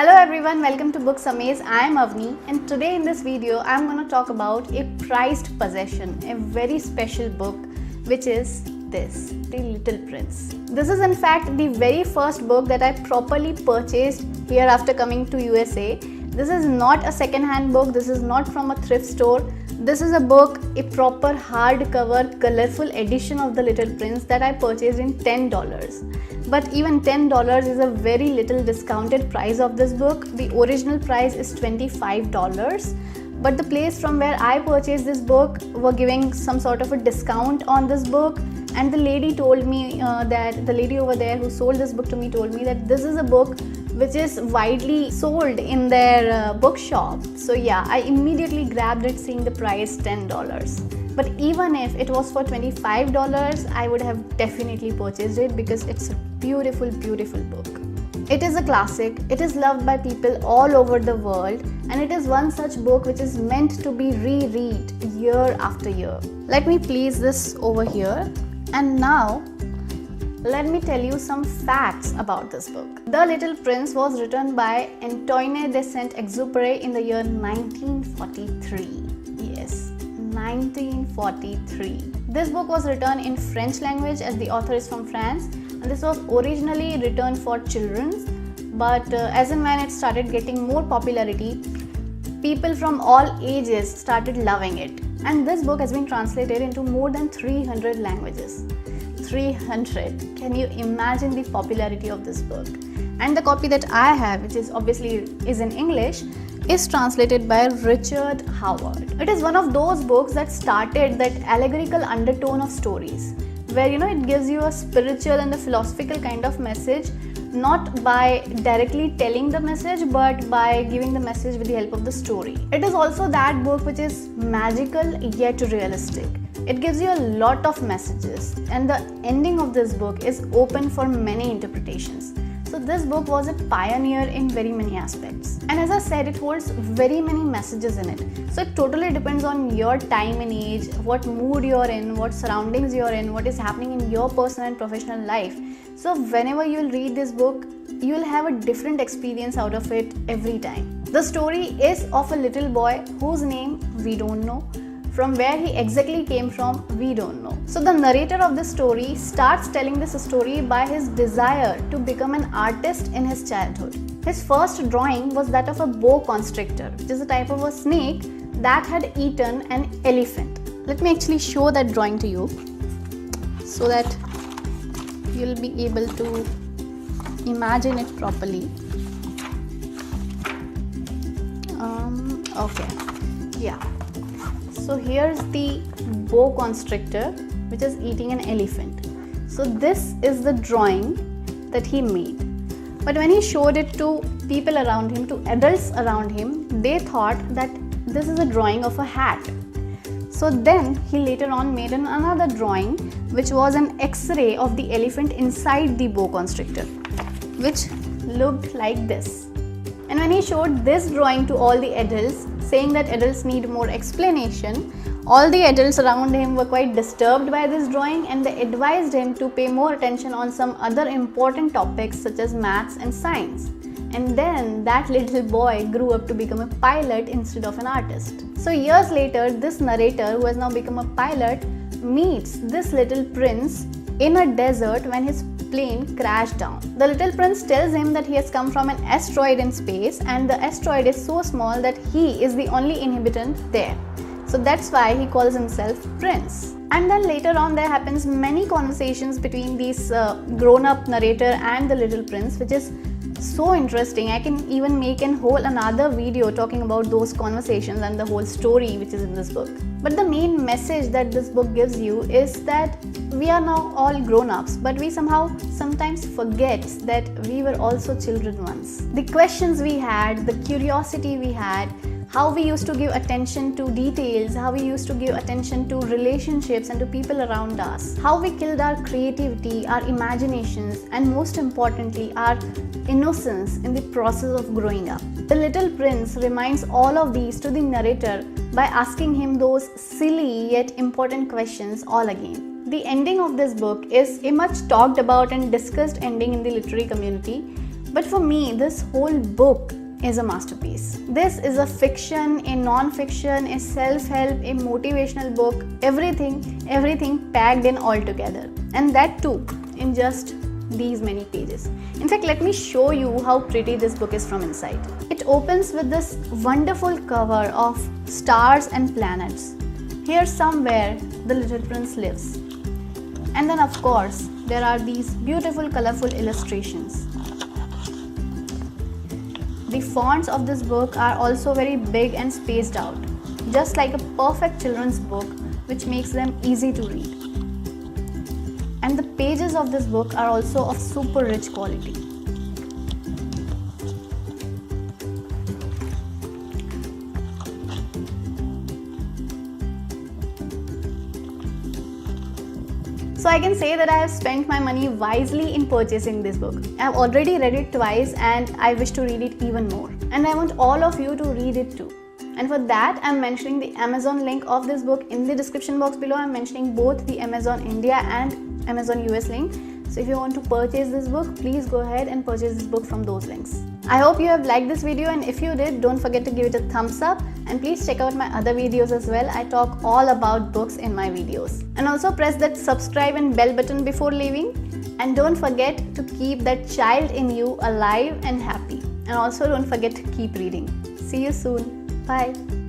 Hello everyone, welcome to Books Amaze. I am Avni and today in this video I am going to talk about a prized possession, a very special book which is this, The Little Prince. This is in fact the very first book that I properly purchased here after coming to USA. This is not a second-hand book, this is not from a thrift store. This is a book, a proper hardcover, colorful edition of The Little Prince that I purchased in $10. But even $10 is a very little discounted price of this book. The original price is $25. But the place from where I purchased this book were giving some sort of a discount on this book. And the lady told me that the lady over there who sold this book to me told me that this is a book which is widely sold in their bookshop. So yeah, I immediately grabbed it seeing the price $10. But even if it was for $25, I would have definitely purchased it because it's a beautiful, beautiful book. It is a classic, it is loved by people all over the world, and it is one such book which is meant to be reread year after year. Let me place this over here, and now let me tell you some facts about this book. The Little Prince was written by Antoine de Saint-Exupéry in the year 1943. Yes, 1943. This book was written in French language as the author is from France, and this was originally written for children, but as and when it started getting more popularity, people from all ages started loving it. And this book has been translated into more than 300 languages. 300. Can you imagine the popularity of this book? And the copy that I have, which is obviously in English, is translated by Richard Howard. It is one of those books that started that allegorical undertone of stories, where it gives you a spiritual and a philosophical kind of message, not by directly telling the message but by giving the message with the help of the story. It is also that book which is magical yet realistic. It gives you a lot of messages, and the ending of this book is open for many interpretations. So this book was a pioneer in very many aspects. And as I said, it holds very many messages in it. So it totally depends on your time and age, what mood you're in, what surroundings you're in, what is happening in your personal and professional life. So whenever you'll read this book, you'll have a different experience out of it every time. The story is of a little boy whose name we don't know. From where he exactly came from, we don't know. So the narrator of this story starts telling this story by his desire to become an artist in his childhood. His first drawing was that of a boa constrictor, which is a type of a snake that had eaten an elephant. Let me actually show that drawing to you so that you'll be able to imagine it properly. Okay, yeah. So here's the boa constrictor which is eating an elephant. So this is the drawing that he made. But when he showed it to people around him, to adults around him, they thought that this is a drawing of a hat. So then he later on made another drawing which was an X-ray of the elephant inside the boa constrictor, which looked like this. And when he showed this drawing to all the adults, saying that adults need more explanation, all the adults around him were quite disturbed by this drawing, and they advised him to pay more attention on some other important topics such as maths and science. And then that little boy grew up to become a pilot instead of an artist. So years later, this narrator, who has now become a pilot, meets this little prince in a desert when his plane crashed down. The little prince tells him that he has come from an asteroid in space, and the asteroid is so small that he is the only inhabitant there. So that's why he calls himself Prince. And then later on there happens many conversations between this grown-up narrator and the little prince, which is so interesting. I can even make another video talking about those conversations and the whole story which is in this book. But the main message that this book gives you is that we are now all grown-ups, but we sometimes forget that we were also children once. The questions we had, the curiosity we had, how we used to give attention to details, how we used to give attention to relationships and to people around us, how we killed our creativity, our imaginations, and most importantly, our innocence in the process of growing up. The Little Prince reminds all of these to the narrator by asking him those silly yet important questions all again. The ending of this book is a much talked about and discussed ending in the literary community, But for me, this whole book is a masterpiece. This is a fiction, a non-fiction, a self-help, a motivational book, everything packed in all together. And that too in just these many pages. In fact, let me show you how pretty this book is from inside. It opens with this wonderful cover of stars and planets. Here somewhere the little prince lives. And then of course there are these beautiful colorful illustrations. The fonts of this book are also very big and spaced out, just like a perfect children's book, which makes them easy to read. And the pages of this book are also of super rich quality. So I can say that I have spent my money wisely in purchasing this book. I have already read it twice and I wish to read it even more. And I want all of you to read it too. And for that, I am mentioning the Amazon link of this book in the description box below. I am mentioning both the Amazon India and Amazon US link. So if you want to purchase this book, please go ahead and purchase this book from those links. I hope you have liked this video, and if you did, don't forget to give it a thumbs up, and please check out my other videos as well. I talk all about books in my videos. And also press that subscribe and bell button before leaving, and don't forget to keep that child in you alive and happy. And also don't forget to keep reading. See you soon. Bye.